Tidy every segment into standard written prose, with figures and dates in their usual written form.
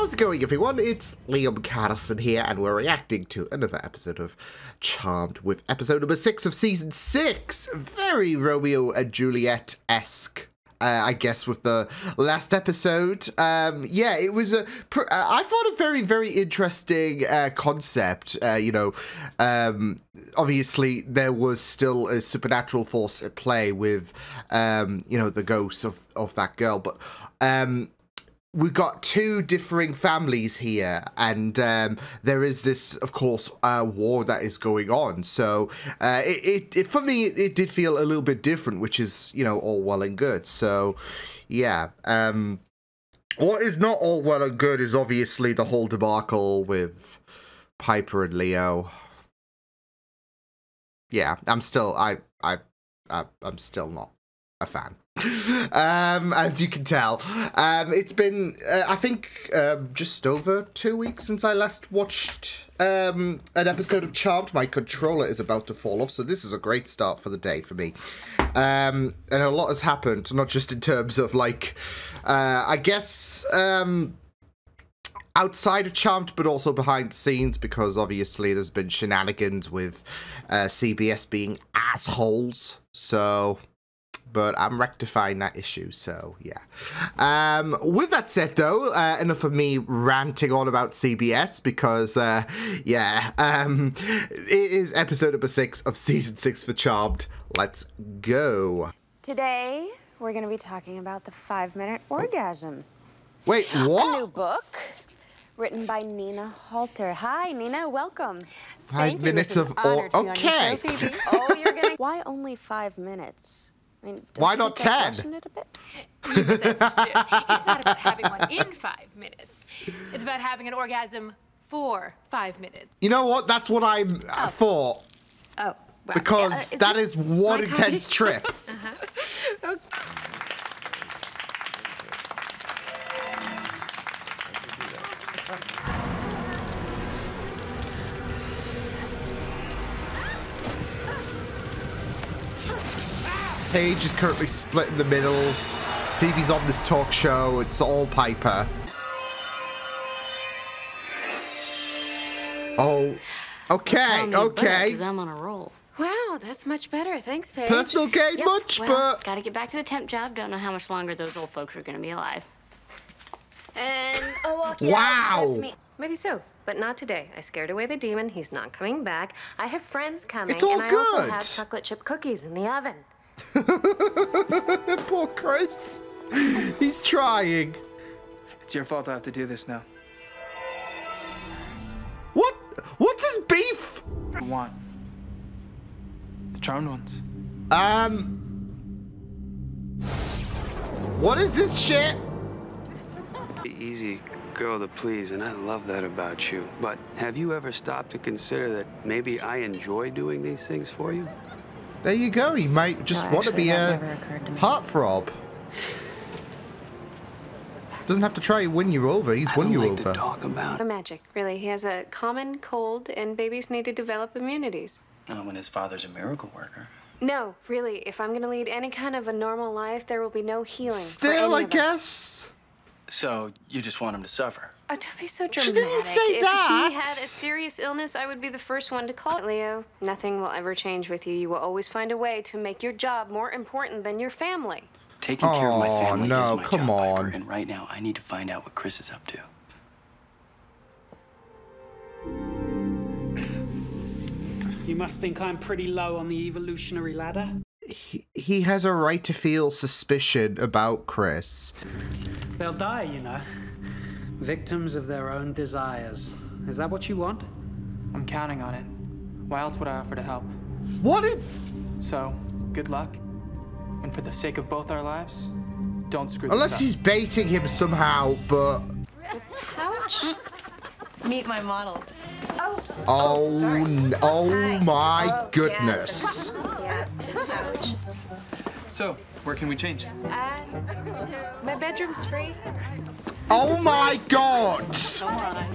How's it going, everyone? It's Liam Carson here, and we're reacting to another episode of Charmed with episode number 6 of season 6. Very Romeo and Juliet-esque, I guess, with the last episode. Yeah, it was I thought a very, very interesting concept. Obviously there was still a supernatural force at play with, the ghost of that girl, but we've got two differing families here, and there is this, of course, war that is going on. So it for me, it did feel a little bit different, which is, all well and good. So, yeah. What is not all well and good is obviously the whole debacle with Piper and Leo. Yeah, I'm still not a fan. As you can tell, it's been I think just over 2 weeks since I last watched an episode of Charmed. My controller is about to fall off, so this is a great start for the day for me. And a lot has happened, not just in terms of I guess outside of Charmed, but also behind the scenes, because obviously there's been shenanigans with CBS being assholes. So, but I'm rectifying that issue, so yeah. With that said, though, enough of me ranting on about CBS, because, it is episode number 6 of season 6 for Charmed. Let's go. Today, we're going to be talking about the 5-minute orgasm. Wait, what? A new book written by Nina Halter. Hi, Nina, welcome. 5 minutes of... Okay. Oh, you're going to... Why only 5 minutes? I mean, why not 10? It a bit? You misunderstood. It's not about having one in 5 minutes. It's about having an orgasm for 5 minutes. You know what? That's what I'm for. Oh, wow. Because that is one intense trip. Okay. Paige is currently split in the middle. Phoebe's on this talk show. It's all Piper. Oh, okay, okay. Because I'm on a roll. Wow, that's much better. Thanks, Paige. Personal gain much, Well, but... gotta get back to the temp job. Don't know how much longer those old folks are gonna be alive. And, wow. That's me. Maybe so, but not today. I scared away the demon. He's not coming back. I have friends coming. It's all and good. I also have chocolate chip cookies in the oven. Poor Chris. He's trying. It's your fault I have to do this now. What? What's his beef? I want the charmed ones. What is this shit? Easy girl to please, and I love that about you. But have you ever stopped to consider that maybe I enjoy doing these things for you? There you go. He might just want to be a heartthrob. Doesn't have to try to win you over. He's won you over. To talk about Magic, really. He has a common cold, and babies need to develop immunities. When his father's a miracle worker. No, really. If I'm going to lead any kind of a normal life, there will be no healing. Still, for I any of us. guess. So you just want him to suffer? Don't be so dramatic. She didn't say if that. he had a serious illness, I would be the first one to call it, Leo. Nothing will ever change with you. You will always find a way to make your job more important than your family. Taking care of my family no, is my come job, on. Piper, and right now I need to find out what Chris is up to. You must think I'm pretty low on the evolutionary ladder. He has a right to feel suspicion about Chris. They'll die, you know. Victims of their own desires. Is that what you want? I'm counting on it. Why else would I offer to help? What is... So, good luck. And for the sake of both our lives, don't screw this Unless up. he's baiting him somehow, but... Ouch. Meet my models. Oh my goodness. Yeah. Ouch. So, where can we change? My bedroom's free. Oh my god!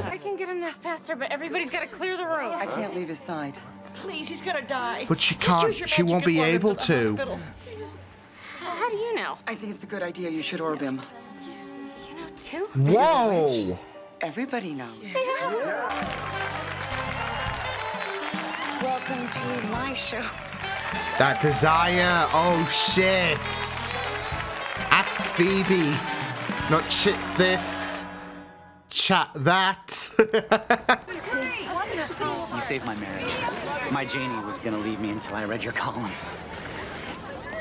I can get him there faster, but everybody's got to clear the room. I can't leave his side. Please, he's gonna die. But she can't, she won't be able to. How do you know? I think it's a good idea. You should orb him. You know, too? Whoa! Everybody knows. Welcome to my show. That desire. Oh shit. Ask Phoebe. Not shit this. Chat that. You saved my marriage. My Janie was gonna leave me until I read your column.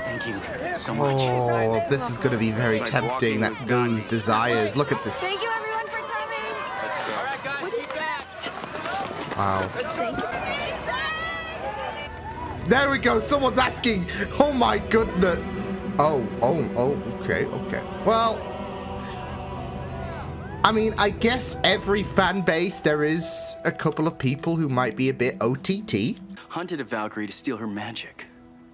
Thank you so much. Oh, this is going to be very tempting. Those desires. Look at this. Thank you, everyone, for coming. Wow. There we go. Someone's asking. Oh my goodness. Oh, okay. Well, I mean, I guess every fan base, there is a couple of people who might be a bit OTT. Hunted a Valkyrie to steal her magic.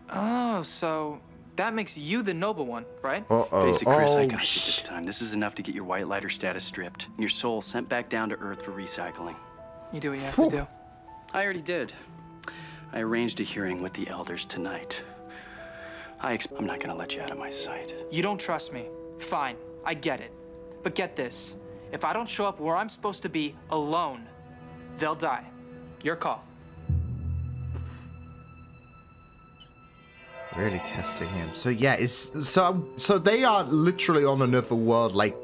Oh, so that makes you the noble one, right? Basic Chris, I got you this time. This is enough to get your White Lighter status stripped and your soul sent back down to Earth for recycling. You do what you have to do. I already did. I arranged a hearing with the elders tonight. I'm not gonna let you out of my sight. You don't trust me. Fine, I get it. But get this. If I don't show up where I'm supposed to be alone, they'll die. Your call. Really testing him. So yeah, so they are literally on another world, like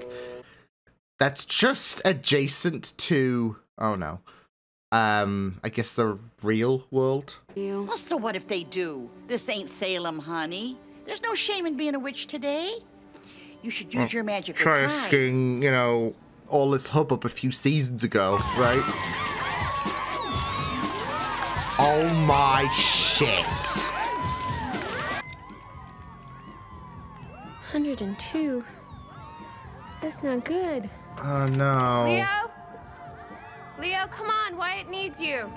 that's just adjacent to I guess the real world. Well, so what if they do? This ain't Salem, honey. There's no shame in being a witch today. You should use your magic. Try asking, all this hubbub a few seasons ago, right? Oh my shit. 102. That's not good. Oh no. Leo? Leo, come on. Wyatt needs you.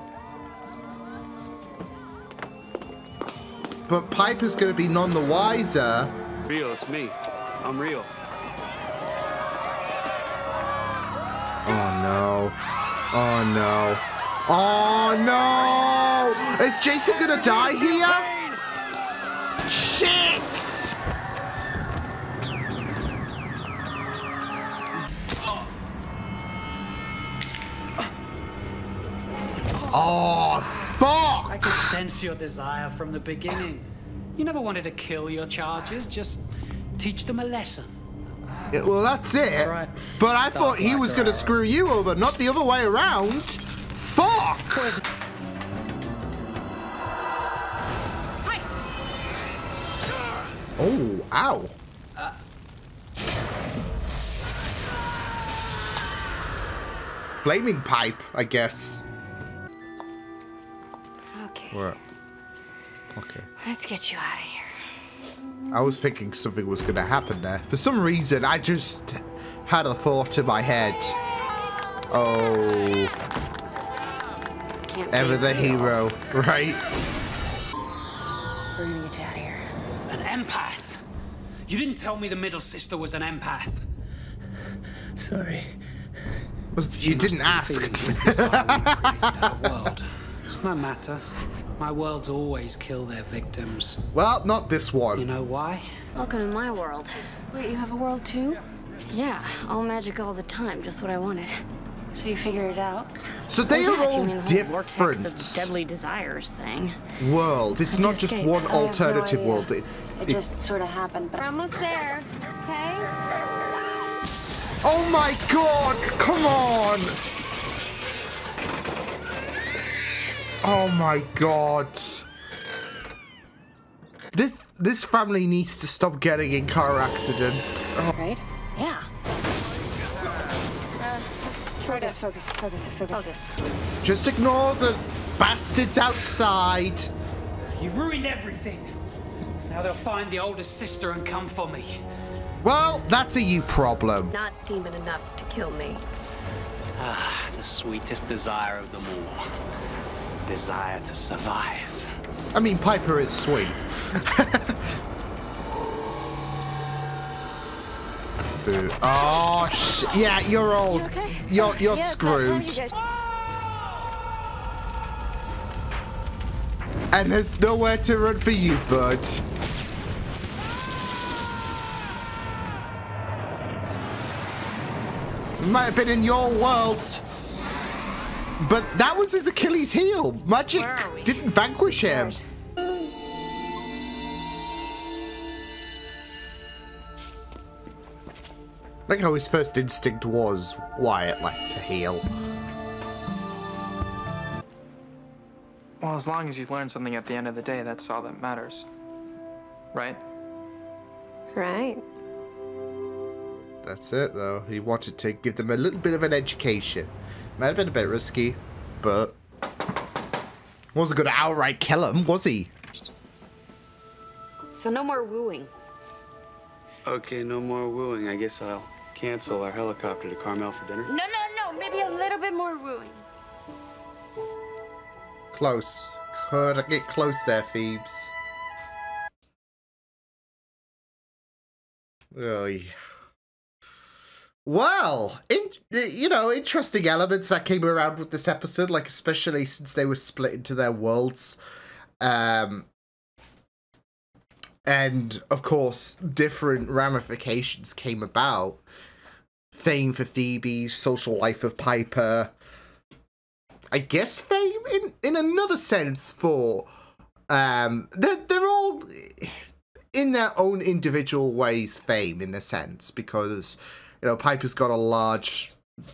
But Piper's gonna be none the wiser. Real, it's me. I'm real. Oh no. Oh no. Oh no! Is Jason gonna die here? Shit! Oh, fuck! I could sense your desire from the beginning. You never wanted to kill your charges, just teach them a lesson. Yeah, well, that's it. Right. But I thought he was going to screw you over, not the other way around. Fuck! Oh, ow. Flaming pipe, I guess. Okay. What? Okay. Let's get you out of here. I was thinking something was going to happen there. For some reason, I just had a thought in my head. Oh. Ever the hero, right? We're gonna get you out of here. An empath? You didn't tell me the middle sister was an empath. Sorry. You didn't ask. World. It's no matter. My worlds always kill their victims. Well, not this one. You know why? Welcome to my world. Wait, you have a world too? Yeah, all magic all the time, just what I wanted. So you figured it out? So they are all Vortex different of deadly desires thing. worlds. It's not just one alternative world. It just sort of happened, but We're almost there, okay? Oh my god! Come on! Oh my god! This family needs to stop getting in car accidents. Oh. Right? Yeah. Focus. Just ignore the bastards outside. You ruined everything. Now they'll find the oldest sister and come for me. Well, that's a you problem. Not demon enough to kill me. Ah, the sweetest desire of them all. Desire to survive. I mean, Piper is sweet. Oh, yeah, you're old. You okay? You're screwed. And there's nowhere to run for you, bud. Might have been in your world. But that was his Achilles heel. Magic didn't vanquish him. Like how his first instinct was, Wyatt, like, to heal. Well, as long as you learn something at the end of the day, that's all that matters. Right? Right. That's it, though. He wanted to give them a little bit of an education. Might have been a bit risky, but wasn't going to outright kill him, was he? So no more wooing. Okay, no more wooing. I guess I'll cancel our helicopter to Carmel for dinner. No. Maybe a little bit more wooing. Close. Could I get close there, Phoebes? Oh, yeah. Well, you know, interesting elements that came around with this episode, like especially since they were split into their worlds. And, of course, different ramifications came about. Fame for Phoebe, social life of Piper. I guess fame in another sense for... they're all, in their own individual ways, fame in a sense, because... You know, Piper's got a large,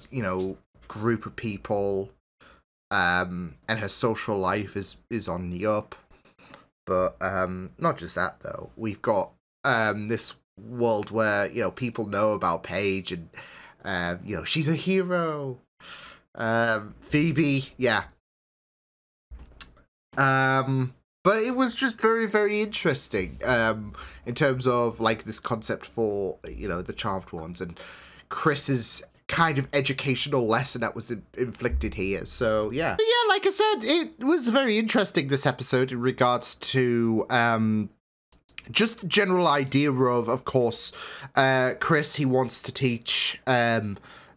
you know, group of people, and her social life is on the up. But not just that though. We've got this world where, you know, people know about Paige and you know, she's a hero. Phoebe, yeah. But it was just very, very interesting in terms of, like, this concept for, you know, the Charmed Ones and Chris's kind of educational lesson that was inflicted here. So, yeah. But yeah, like I said, it was very interesting, this episode, in regards to just general idea of course, Chris, he wants to teach...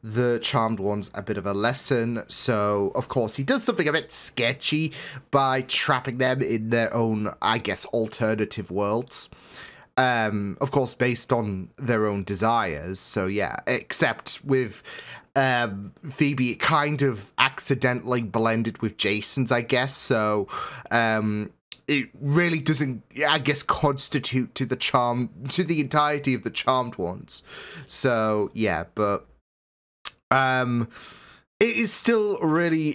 the Charmed Ones a bit of a lesson, so of course he does something a bit sketchy by trapping them in their own, I guess, alternative worlds. Of course, based on their own desires, so yeah, except with Phoebe, it kind of accidentally blended with Jason's, I guess, so it really doesn't, I guess, constitute to the entirety of the Charmed Ones. So yeah, but it is still really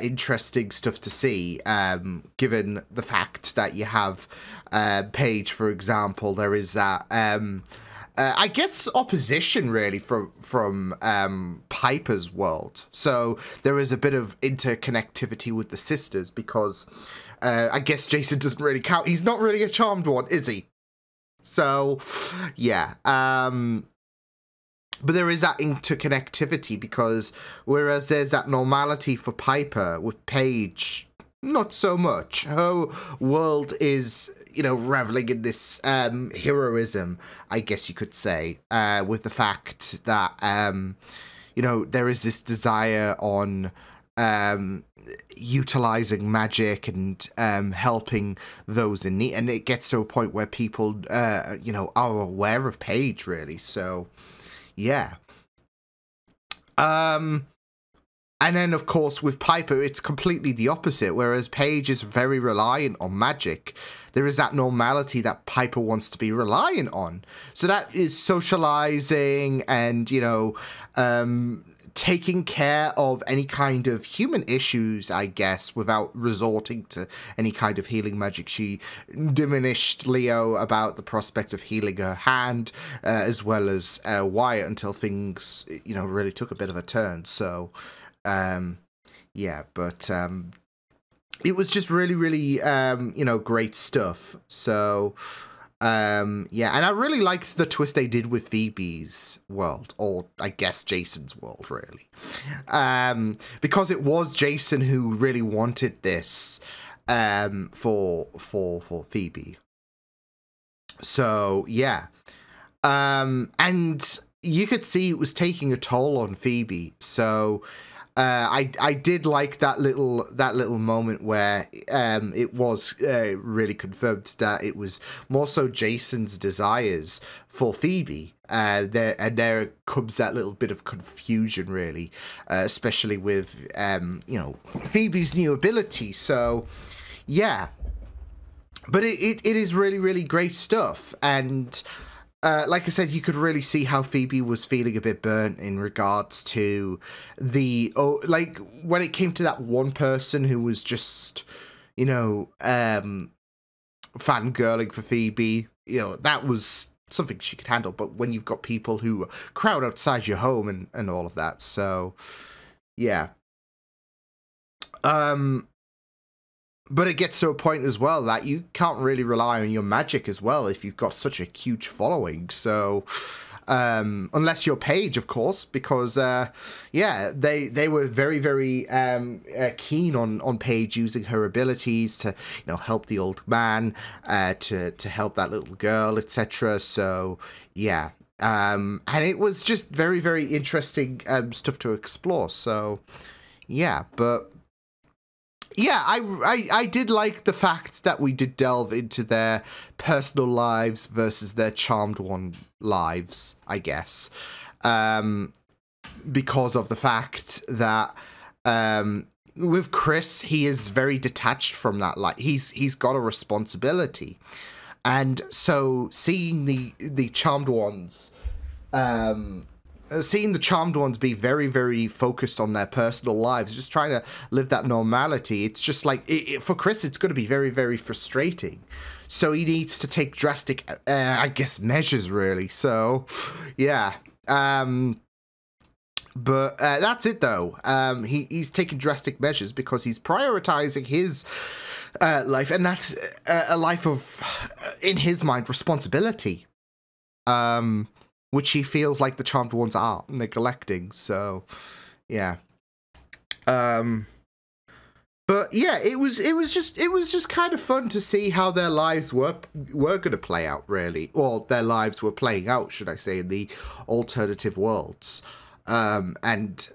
interesting stuff to see, given the fact that you have Paige, for example. There is that I guess opposition really from Piper's world. So there is a bit of interconnectivity with the sisters, because I guess Jason doesn't really count. He's not really a Charmed One, is he? So yeah, but there is that interconnectivity, because whereas there's that normality for Piper, with Paige, not so much. Her world is, you know, reveling in this heroism, I guess you could say, with the fact that, you know, there is this desire on utilizing magic and helping those in need. And it gets to a point where people, you know, are aware of Paige, really. So... yeah. And then, of course, with Piper, it's completely the opposite. Whereas Paige is very reliant on magic, there is that normality that Piper wants to be reliant on. So that is socializing and, you know, taking care of any kind of human issues, I guess, without resorting to any kind of healing magic. She diminished Leo about the prospect of healing her hand, as well as Wyatt, until things, you know, really took a bit of a turn. So, yeah, but it was just really, really, you know, great stuff. So... yeah, and I really liked the twist they did with Phoebe's world, or I guess Jason's world, really. Because it was Jason who really wanted this for Phoebe. So, yeah. And you could see it was taking a toll on Phoebe. So, I did like that little moment where it was really confirmed that it was more so Jason's desires for Phoebe. There comes that little bit of confusion, really, especially with Phoebe's new ability. So yeah, but it is really, really great stuff. And like I said, you could really see how Phoebe was feeling a bit burnt in regards to like when it came to that one person who was just, fangirling for Phoebe. That was something she could handle. But when you've got people who crowd outside your home and all of that, so yeah. But it gets to a point as well that you can't really rely on your magic as well if you've got such a huge following. So, unless you're Paige, of course, because, they were very, very keen on Paige using her abilities to, help the old man, to help that little girl, etc. So, yeah. And it was just very, very interesting stuff to explore. So, yeah, but... yeah, I did like the fact that we did delve into their personal lives versus their Charmed One lives, I guess. Because of the fact that with Chris, he is very detached from that. Like he's got a responsibility. And so seeing the Charmed Ones seeing the Charmed Ones be very, very focused on their personal lives, just trying to live that normality, it's just like, for Chris, it's going to be very, very frustrating. So he needs to take drastic, I guess, measures, really. So, yeah. But that's it, though. He's taking drastic measures because he's prioritizing his life, and that's a life of, in his mind, responsibility. Which he feels like the Charmed Ones are neglecting. So, yeah. But yeah, it was just kind of fun to see how their lives were going to play out, really. Or their lives were playing out, should I say, in the alternative worlds. And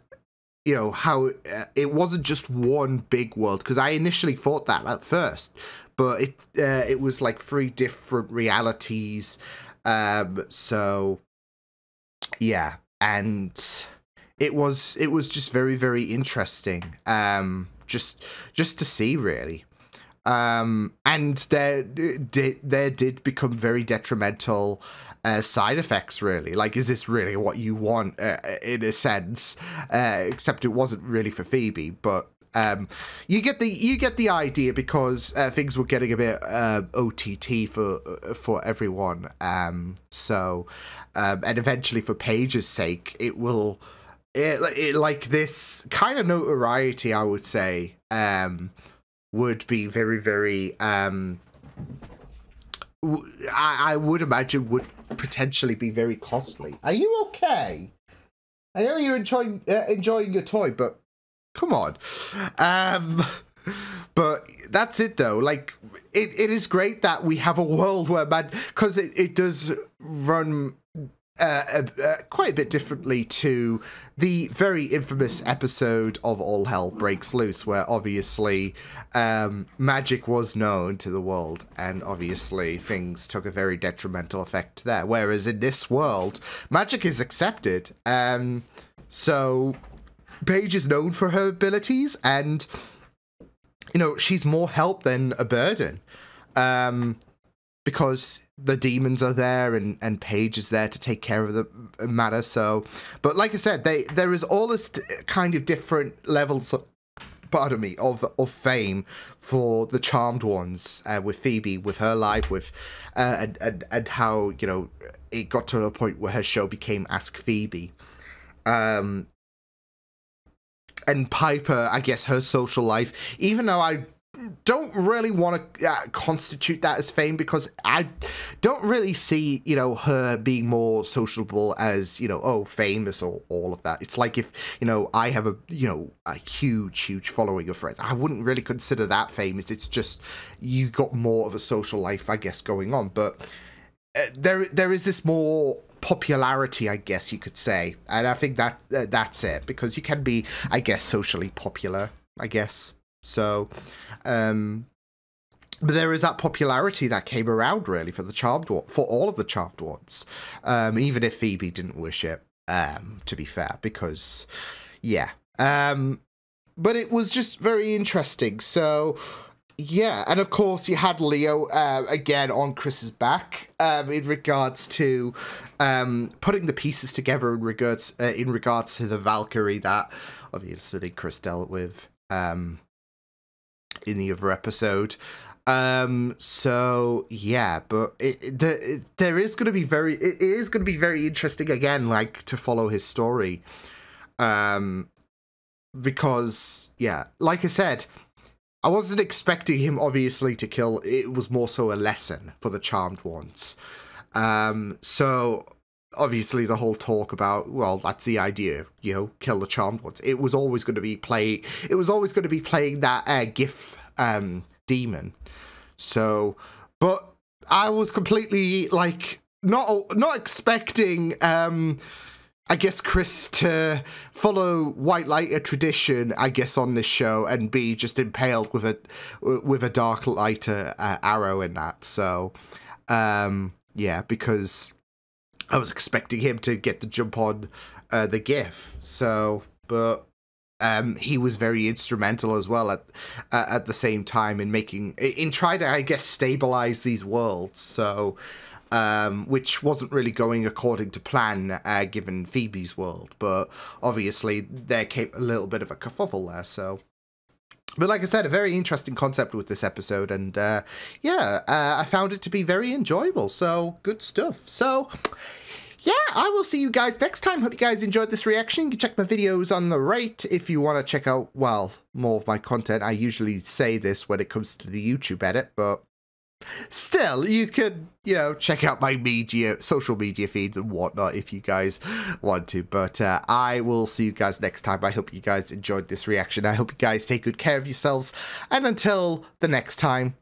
how it wasn't just one big world, because I initially thought that at first, but it was like 3 different realities. So yeah, and it was just very, very interesting, just to see, really. And there did become very detrimental side effects, really. Like, is this really what you want, in a sense? Except it wasn't really for Phoebe, but you get the idea, because things were getting a bit OTT for everyone. So and eventually, for Paige's sake, it will like this kind of notoriety, I would say, would be very, very I would imagine would potentially be very costly. Are you okay? I know you're enjoying your toy, but come on. But that's it, though. Like, it is great that we have a world where because it does run quite a bit differently to the very infamous episode of All Hell Breaks Loose, where obviously magic was known to the world, and obviously things took a very detrimental effect there. Whereas in this world, magic is accepted. So Paige is known for her abilities, and she's more help than a burden, because the demons are there, and Paige is there to take care of the matter. So, but like I said, there is all this kind of different levels of, of fame for the Charmed Ones, with Phoebe, with her life, with and how it got to a point where her show became Ask Phoebe. And Piper, I guess, her social life, even though I don't really want to constitute that as fame, because I don't really see, her being more sociable as, famous or all of that. It's like if, I have a huge following of friends. I wouldn't really consider that famous. It's just you got more of a social life, I guess, going on. But there is this more popularity, I guess you could say, and I think that that's it, because you can be, I guess, socially popular, I guess. So, but there is that popularity that came around really for the Charmed One, for all of the Charmed Ones, even if Phoebe didn't wish it. To be fair, because yeah, but it was just very interesting. So yeah, and of course you had Leo again on Chris's back in regards to putting the pieces together in regards to the Valkyrie that obviously Chris dealt with in the other episode. So yeah, but it is going to be very interesting again, like, to follow his story, because yeah, like I said, I wasn't expecting him obviously to kill. It was more so a lesson for the Charmed Ones. So obviously the whole talk about, well, that's the idea, you know, kill the Charmed Ones. It was always going to be playing that GIF demon. So, but I was completely like not expecting I guess Chris to follow White Lighter tradition, I guess, on this show and be just impaled with a Dark Lighter arrow in that. So yeah, because I was expecting him to get the jump on the GIF. So, but he was very instrumental as well at the same time in trying to, I guess, stabilize these worlds. So, which wasn't really going according to plan, given Phoebe's world. But obviously there came a little bit of a kerfuffle there. So, but like I said, a very interesting concept with this episode, and yeah, I found it to be very enjoyable. So good stuff. So. Yeah, I will see you guys next time. Hope you guys enjoyed this reaction. You can check my videos on the right if you want to check out, well, more of my content. I usually say this when it comes to the YouTube edit, but still, you could, you know, check out my social media feeds and whatnot if you guys want to. But I will see you guys next time. I hope you guys enjoyed this reaction. I hope you guys take good care of yourselves. And until the next time,